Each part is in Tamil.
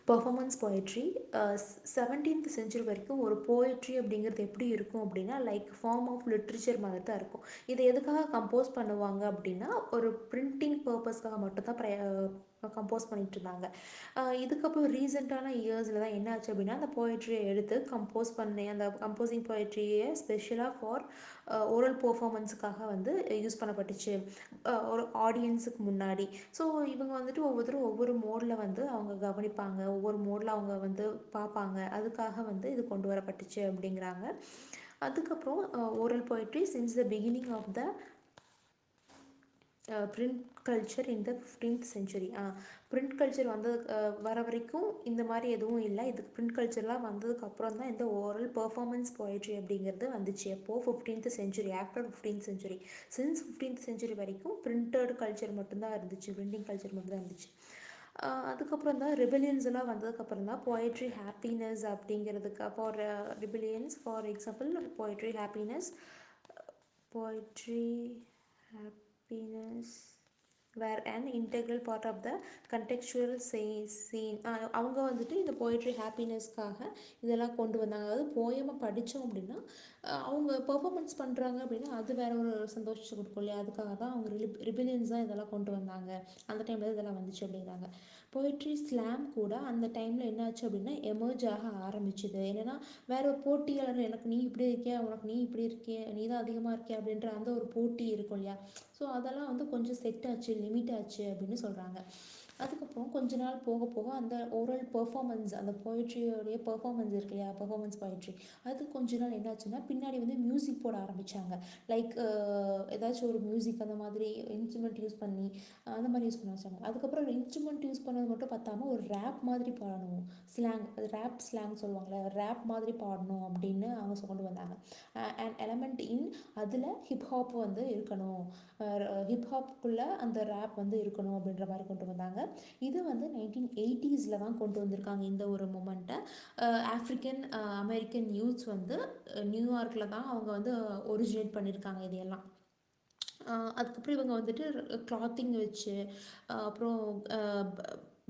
பெர்ஃபார்மன்ஸ் போயட்ரி 17th செஞ்சுரி வரைக்கும் ஒரு போயட்ரி அப்படிங்கிறது எப்படி இருக்கும் அப்படின்னா லைக் ஃபார்ம் ஆஃப் லிட்ரேச்சர் மாதிரி தான் இருக்கும். இதை எதுக்காக கம்போஸ் பண்ணுவாங்க அப்படின்னா ஒரு பிரிண்டிங் பர்பஸ்க்காக மட்டும்தான் கம்போஸ் பண்ணிட்டு இருந்தாங்க. இதுக்கப்புறம் ரீசெண்டான இயர்ஸில் தான் என்ன ஆச்சு அப்படின்னா அந்த போயட்ரியை எடுத்து கம்போஸ் பண்ணி அந்த கம்போசிங் போயட்ரியை ஸ்பெஷலாக ஃபார் ஓரல் பெர்ஃபார்மன்ஸுக்காக வந்து யூஸ் பண்ணப்பட்டுச்சு ஒரு ஆடியன்ஸுக்கு முன்னாடி. ஸோ இவங்க வந்துட்டு ஒவ்வொருத்தரும் ஒவ்வொரு மோடில் வந்து அவங்க கவனிப்பாங்க, ஒவ்வொரு மோடில் அவங்க வந்து பார்ப்பாங்க, அதுக்காக வந்து இது கொண்டு வரப்பட்டுச்சு அப்படிங்கிறாங்க. அதுக்கப்புறம் oral poetry since the beginning of the print culture in the 15th century. Print culture வர வரைக்கும் இந்த மாதிரி எதுவும் இல்லை. இதுக்கு பிரிண்ட் கல்ச்சர்லாம் வந்ததுக்கு அப்புறம் தான் இந்த ஓரல் பெர்ஃபார்மன்ஸ் போயட்ரி அப்படிங்கிறது வந்துச்சு. அப்போது 15th century, after 15th century. Since 15th century வரைக்கும் பிரிண்டட் கல்ச்சர் மட்டும்தான் இருந்துச்சு, பிரிண்டிங் கல்ச்சர் மட்டும்தான் இருந்துச்சு. அதுக்கப்புறம் தான் ரிபெலியன்ஸ் எல்லாம் வந்ததுக்கப்புறம் தான் போயட்ரி ஹாப்பினஸ் அப்படிங்கிறதுக்கு for rebellions for example poetry happiness poetry happiness were an integral part of the contextual scene. அவங்க வந்துட்டு இந்த போய்ட்ரி ஹாப்பினஸ்க்காக இதெல்லாம் கொண்டு வந்தாங்க. அதாவது போயமை படித்தோம் அப்படின்னா அவங்க பெர்ஃபார்மன்ஸ் பண்ணுறாங்க அப்படின்னா அது வேற ஒரு சந்தோஷத்தை கொடுக்கும் இல்லையா, அதுக்காக தான் அவங்க ரிபிலியன்ஸ் தான் இதெல்லாம் கொண்டு வந்தாங்க, அந்த டைமில் இதெல்லாம் வந்துச்சு அப்படிங்கிறாங்க. போய்ட்ரி ஸ்லாம் கூட அந்த டைமில் என்னாச்சு அப்படின்னா எமர்ஜ் ஆக ஆரம்பிச்சுது. என்னென்னா வேற ஒரு போட்டியாளர், எனக்கு நீ இப்படி இருக்கியா, உனக்கு நீ இப்படி இருக்கிய, நீ தான் அதிகமாக இருக்கியா அப்படின்ற அந்த ஒரு போட்டி இருக்கும் இல்லையா. ஸோ அதெல்லாம் வந்து கொஞ்சம் செட் ஆச்சு, லிமிட் ஆச்சு அப்படின்னு சொல்கிறாங்க. அதுக்கப்புறம் கொஞ்ச நாள் போக போக அந்த ஓரல் பெர்ஃபார்மன்ஸ், அந்த போய்ட்ரியோடைய பெர்ஃபார்மன்ஸ் இருக்கு இல்லையா, பெர்ஃபார்மன்ஸ் போய்ட்ரி, அது கொஞ்ச நாள் என்னாச்சுன்னா பின்னாடி வந்து மியூசிக் போட ஆரம்பித்தாங்க. லைக் ஏதாச்சும் ஒரு மியூசிக் அந்த மாதிரி இன்ஸ்ட்ருமெண்ட் யூஸ் பண்ணி அந்த மாதிரி யூஸ் பண்ண வச்சாங்க. அதுக்கப்புறம் இன்ஸ்ட்ருமெண்ட் யூஸ் பண்ணது மட்டும் பார்த்தாம ஒரு ரேப் மாதிரி பாடணும், ஸ்லாங், அது ரேப் ஸ்லாங் சொல்லுவாங்கள்ல, ரேப் மாதிரி பாடணும் அப்படின்னு அவங்க கொண்டு வந்தாங்க. அண்ட் எலமெண்ட் இன் அதில் ஹிப்ஹாப் வந்து இருக்கணும், ஹிப்ஹாப்புக்குள்ளே அந்த ரேப் வந்து இருக்கணும் அப்படின்ற மாதிரி கொண்டு வந்தாங்க. இது வந்து 1980s தான் கொண்டு வந்திருக்காங்க இந்த ஒரு மூமெண்ட்டை. ஆஃப்ரிக்கன் அமெரிக்கன் யூத்ஸ் வந்து நியூயார்க்கில் தான் அவங்க வந்து ஒரிஜினேட் பண்ணியிருக்காங்க இதையெல்லாம். அதுக்கப்புறம் இவங்க வந்துட்டு கிளாத்திங் வச்சு அப்புறம்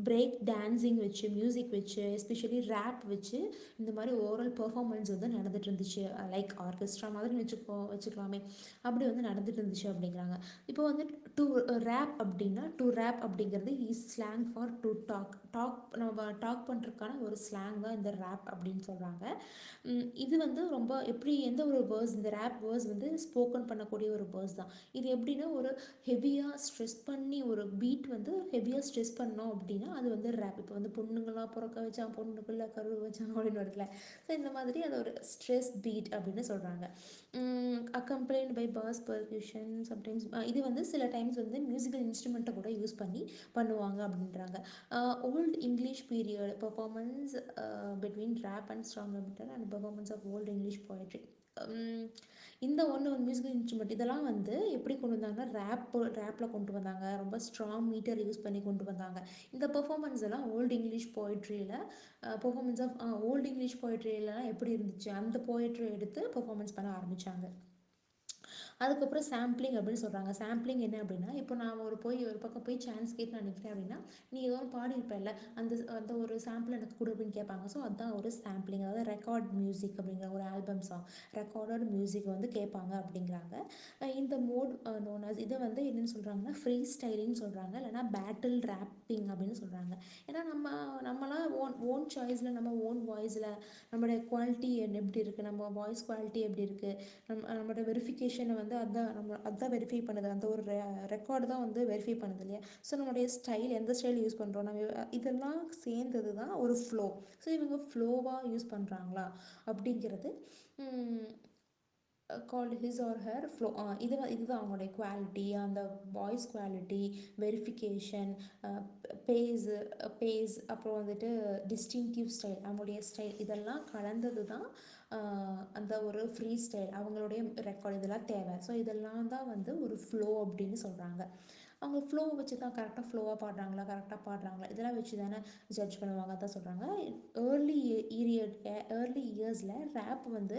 பிரேக் டான்ஸிங் வச்சு, மியூசிக் வச்சு, எஸ்பெஷலி ரேப் வச்சு இந்த மாதிரி ஓரல் பெர்ஃபார்மன்ஸ் வந்து நடந்துட்டு இருந்துச்சு. லைக் ஆர்கெஸ்ட்ரா மாதிரி வச்சுக்கலாமே, அப்படி வந்து நடந்துட்டு இருந்துச்சு அப்படிங்கிறாங்க. இப்போ வந்து டு ரேப் அப்படின்னா, டு ரேப் அப்படிங்கிறது is slang for to talk நம்ம டாக் பண்ணுறதுக்கான ஒரு ஸ்லாங் தான் இந்த ரேப் அப்படின்னு சொல்கிறாங்க. இது வந்து ரொம்ப எப்படி எந்த ஒரு வேர்ஸ், இந்த ரேப் வேர்ஸ் வந்து ஸ்போக்கன் பண்ணக்கூடிய ஒரு வேர்ஸ் தான். இது எப்படின்னா ஒரு ஹெவியாக ஸ்ட்ரெஸ் பண்ணி ஒரு பீட் வந்து ஹெவியாக ஸ்ட்ரெஸ் பண்ணோம் அப்படின்னா அது வந்து ரேப். இப்போ வந்து பொண்ணுங்களாம் பிறக்க வச்சான், பொண்ணுக்குள்ளே கரு வச்சான் அப்படின்னு வருதுல, ஸோ இந்த மாதிரி அது ஒரு ஸ்ட்ரெஸ் பீட் அப்படின்னு சொல்கிறாங்க. அக்கம்பைன்ட் பை பாஸ் பர்க்யூஷன் சம்டைம்ஸ். இது வந்து சில டைம்ஸ் வந்து மியூசிக்கல் இன்ஸ்ட்ருமெண்ட்டை கூட யூஸ் பண்ணி பண்ணுவாங்க அப்படின்றாங்க. Old English period performance between rap and strong metal and performance of old English poetry. இந்த ஒன்று மியூசிக்கல் இன்ஸ்ட்ருமெண்ட் இதெல்லாம் வந்து எப்படி கொண்டு வந்தாங்கன்னா ரேப்பில் கொண்டு வந்தாங்க, ரொம்ப ஸ்ட்ராங் மீட்டர் யூஸ் பண்ணி கொண்டு வந்தாங்க. இந்த பெர்ஃபார்மன்ஸ் எல்லாம் ஓல்டு இங்கிலீஷ் போய்ட்ரியில் பெர்ஃபார்மன்ஸ் ஆஃப் ஓல்டு இங்கிலீஷ் போய்ட்ரியிலலாம் எப்படி இருந்துச்சு அந்த போய்ட்ரி எடுத்து பெர்ஃபார்மன்ஸ் பண்ண ஆரம்பித்தாங்க. அதுக்கப்புறம் சாம்பிளிங் அப்படின்னு சொல்கிறாங்க. சாம்பிளிங் என்ன அப்படின்னா, இப்போ நான் ஒரு பக்கம் போய் சான்ஸ் கேட்டு நான் நிற்கிறேன் அப்படின்னா நீ ஏதோ ஒரு பாடியிருப்பேன்ல, அந்த அந்த ஒரு சாம்பிள் எனக்கு கொடு அப்படின்னு கேட்பாங்க. ஸோ அதுதான் ஒரு சாம்பிளிங், அதாவது ரெக்கார்ட் மியூசிக் அப்படிங்கிற ஒரு ஆல்பம் சாங் ரெக்கார்டட் மியூசிக் வந்து கேட்பாங்க அப்படிங்கிறாங்க. இந்த மோட் நோன் அஸ் இதை வந்து என்னென்னு சொல்கிறாங்கன்னா ஃப்ரீ ஸ்டைலின்னு சொல்கிறாங்க, இல்லைனா பேட்டில் ரேப்பிங் அப்படின்னு சொல்கிறாங்க. ஏன்னா நம்மளாம் ஓன் சாய்ஸில், நம்ம ஓன் வாய்ஸில் நம்மளுடைய குவாலிட்டி எப்படி இருக்குது, நம்ம வாய்ஸ் குவாலிட்டி எப்படி இருக்குது, நம்மளோட வெரிஃபிகேஷனை வந்து அதான் வெரிஃபை பண்ணுது, அந்த ஒரு ரெக்கார்டு தான் வந்து வெரிஃபை பண்ணுது இல்லையா. ஸோ நம்மளுடைய ஸ்டைல், எந்த ஸ்டைல் யூஸ் பண்ணுறோம், நம்ம இதெல்லாம் சேர்ந்தது தான் ஒரு ஃப்ளோ. ஸோ இவங்க ஃப்ளோவாக யூஸ் பண்ணுறாங்களா அப்படிங்கிறது called his R her flow. இதுதான் அவங்களுடைய குவாலிட்டி, அந்த வாய்ஸ் குவாலிட்டி, வெரிஃபிகேஷன், பேஸ் அப்புறம் வந்துட்டு டிஸ்டிங்டிவ் ஸ்டைல், அவங்களுடைய ஸ்டைல் இதெல்லாம் கலந்தது தான் அந்த ஒரு ஃப்ரீ ஸ்டைல், அவங்களுடைய ரெக்கார்டு இதெல்லாம் தேவை. ஸோ இதெல்லாம் தான் வந்து ஒரு ஃப்ளோ அப்படின்னு சொல்கிறாங்க. அவங்க ஃப்ளோவை வச்சு தான் கரெக்டாக ஃப்ளோவாக பாடுறாங்களா, கரெக்டாக பாடுறாங்களா, இதெல்லாம் வச்சு தானே ஜட்ஜ் பண்ணுவாங்க. அதான் சொல்கிறாங்க. ஏர்லி பீரியட் ஏர்லி இயர்ஸில் ரேப் வந்து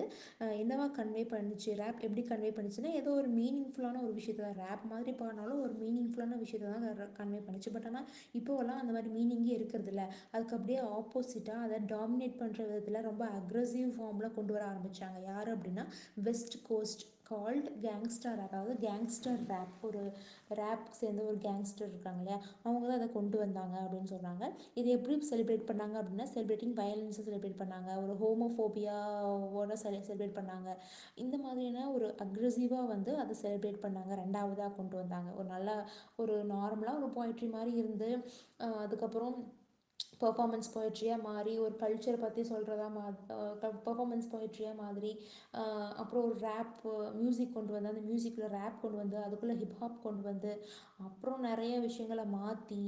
என்னவா கன்வே பண்ணுச்சு, ரேப் எப்படி கன்வே பண்ணுச்சுன்னா ஏதோ ஒரு மீனிங்ஃபுல்லான ஒரு விஷயத்தை தான், ரேப் மாதிரி பாடினாலும் ஒரு மீனிங்ஃபுல்லான விஷயத்தை தான் கன்வே பண்ணுச்சு. பட் ஆனால் இப்போவெல்லாம் அந்த மாதிரி மீனிங்கே இருக்கிறது இல்லை. அதுக்கு அப்படியே ஆப்போசிட்டாக அதை டாமினேட் பண்ணுற விதத்தில் ரொம்ப அக்ரெசிவ் ஃபார்மில் கொண்டு வர ஆரம்பித்தாங்க. யார் அப்படின்னா west coast called gangster rap, அதாவது கேங்ஸ்டர் ரேப், ஒரு ரேப் சேர்ந்த ஒரு கேங்ஸ்டர் இருக்காங்க இல்லையா, அவங்க தான் அதை கொண்டு வந்தாங்க அப்படின்னு சொல்கிறாங்க. இது எப்படி செலிப்ரேட் பண்ணாங்க அப்படின்னா செலிப்ரேட்டிங் வயலன்ஸை செலிப்ரேட் பண்ணாங்க, ஒரு ஹோமோஃபோபியாவோட செலிப்ரேட் பண்ணாங்க. இந்த மாதிரியான ஒரு அக்ரெசிவாக வந்து அதை செலிப்ரேட் பண்ணாங்க. ரெண்டாவதாக கொண்டு வந்தாங்க. ஒரு நல்ல ஒரு நார்மலாக ஒரு போய்ட்ரி மாதிரி இருந்து அதுக்கப்புறம் பெர்ஃபார்மன்ஸ் போய்ட்ரியாக மாறி ஒரு கல்ச்சரை பற்றி சொல்கிறதா பெர்ஃபார்மன்ஸ் போய்ட்ரியாக மாதிரி அப்புறம் ஒரு ரேப் மியூசிக் கொண்டு வந்து அந்த மியூசிக்கில் ரேப் கொண்டு வந்து அதுக்குள்ளே ஹிப்ஹாப் கொண்டு வந்து அப்புறம் நிறைய விஷயங்களை மாற்றி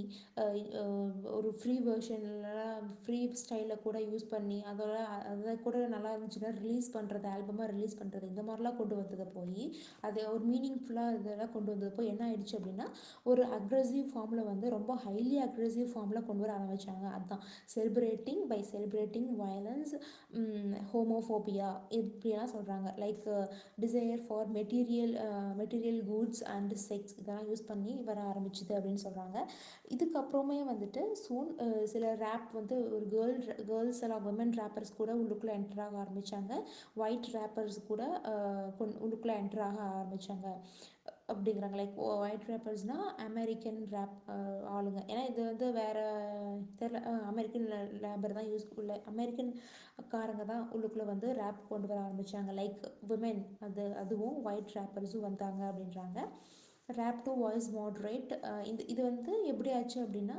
ஒரு ஃப்ரீ வெர்ஷனில் ஃப்ரீ ஸ்டைலில் கூட யூஸ் பண்ணி அதை கூட நல்லா இருந்துச்சுன்னா ரிலீஸ் பண்ணுறது, ஆல்பமாக ரிலீஸ் பண்ணுறது, இந்த மாதிரிலாம் கொண்டு வந்ததை போய் அது ஒரு மீனிங்ஃபுல்லாக இதெல்லாம் கொண்டு வந்தது போய் என்ன ஆயிடுச்சு அப்படின்னா ஒரு அக்ரெசிவ் ஃபார்மில் வந்து ரொம்ப ஹைலி அக்ரெசிவ் ஃபார்மில் கொண்டு வர ஆரம்பித்தாங்க. அதுதான் செலிப்ரேட்டிங் வயலன்ஸ், ஹோமோஃபோபியா இப்படியெல்லாம் சொல்கிறாங்க. Like desire for material goods and sex இதெல்லாம் யூஸ் பண்ணி வர ஆரம்பிச்சுது அப்படின்னு சொல்கிறாங்க. இதுக்கப்புறமே வந்துட்டு சில ரேப் வந்து ஒரு கேர்ள்ஸ் எல்லாம் விமன் ரேப்பர்ஸ் கூட உள்ளுக்குள்ளே என்டர் ஆக ஆரம்பித்தாங்க. ஒயிட் ரேப்பர்ஸ் கூட உள்ளுக்குள்ளே என்டர் ஆக ஆரம்பித்தாங்க அப்படிங்கிறாங்க. லைக் ஒயிட் ரேப்பர்ஸ்னால் அமெரிக்கன் ரேப் ஆளுங்க. ஏன்னா இது வந்து வேறு தெரியல, அமெரிக்கன் லேபர் தான் அமெரிக்கன் காரங்க தான் உள்ளுக்குள்ளே வந்து ரேப் கொண்டு வர ஆரம்பித்தாங்க. லைக் விமென் அதுவும் ஒயிட் ரேப்பர்ஸும் வந்தாங்க அப்படின்றாங்க. ரேப் டு வாய்ஸ் மாட்ரேட், இது வந்து எப்படி ஆச்சு அப்படின்னா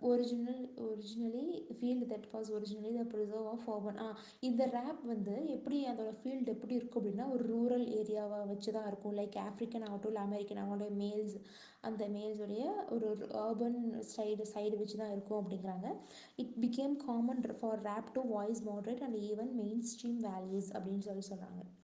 originally field that was originally the preserve of urban. இந்த ரேப் வந்து எப்படி அதோட ஃபீல்டு எப்படி இருக்கும் அப்படின்னா ஒரு ரூரல் ஏரியாவை வச்சு தான் இருக்கும். லைக் ஆஃப்ரிக்கன் ஆகட்டும் இல்லை அமெரிக்கன் அவங்களுடைய அந்த மேல்ஸுடைய ஒரு அர்பன் சைடு வச்சு தான் இருக்கும் அப்படிங்கிறாங்க. It became common for rap to voice moderate and even mainstream values அப்படின்னு சொல்கிறாங்க.